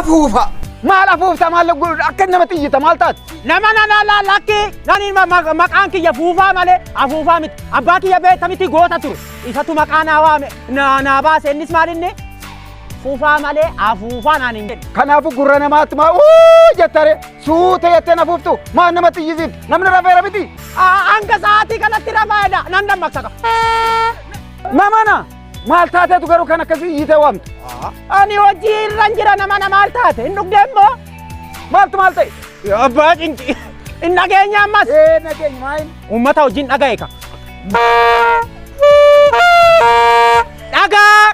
afuufa maal afuufta maal akka namatti iyyita maal taat nama lakki nani maqaan kiyya fuufaa malee afuufaa miti abbaa kiyya beektamitti goota turu isatu maqaa naa waame naa baase innis maalinni fuufaa malee afuufaa naan hin jedhu kanaafu gurra namaatti maa jettare suute jettee afuuftu maal namatti iyyisiif namni rafeera miti hanga sa'aatii kanatti rafaadha nan dammaqsa namana maal taateetu garuu kan akkasii iyyitee waamtu ani hojii irran jira namana maal taate hin dhugdee immoo maaltu maal ta'e abbaa cinci hin dhageenya ammas nageenya maayin ummata hojiin dhaga'e ka dhagaa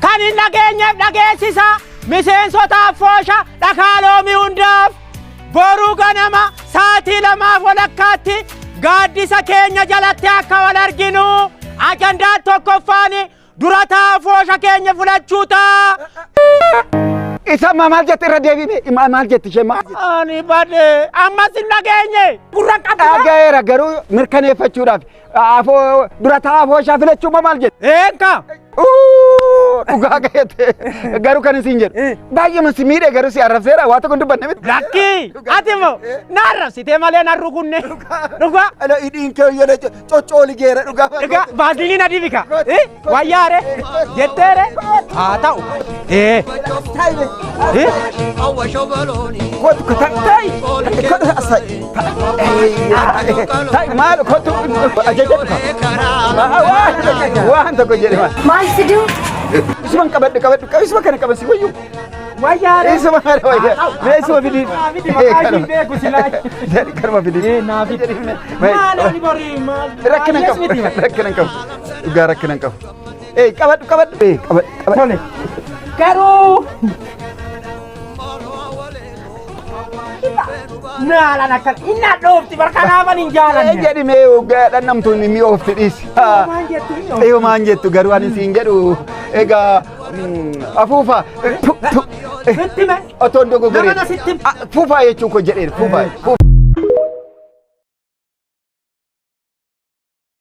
kan hin dhageenyeef dhageessisa miseensotaaf foosha dhakaaloomii hundaaf boruu ganama sa'aatii 2 walakkaatti gaaddisa keenya jalatti akka wal arginu ajandaan tokkoffaani dura taa foosha keenya fudhachuu taa isa maal jette irra deebiime maal jette shema ani bade ammas hin dhageenye gurra qabda dhagayeera garuu mirkaneeffachuudhaaf afoo dura taa foosha filachuu maal jette eenka dhugaa ga'eete garuu kan isin jedhu baay'ee masi miidhe garuu si arrabseera waa tokko dubbanne miti lakki ati immoo na arrabsitee malee na rukunne dhugaa ala hidhiin kee yoo cocooli geera dhugaa baadiliin adibika wayyaare jetteere haa ta'u maal kottu ajajadhu waan tokko jedhe maal siduu isuma qabadhu isuma kana qabasi wayyu wayyaare isuma isuma fidi maqaan beeku silaa jadi karma fidi naafi maal bori maal rakkina qabu dhugaa rakkina qabu qabadhu tole garuu naala nakkan inna dhoofti barkanaafan hin jaalanne jedhi mee ugaadhan namtuun mi oofti dhiisi maan jettu garuu ani siin jedhu egaa afuufa sittime otoon dogoggoree namana sittim fuufaa jechuu ko jedheen fuufaa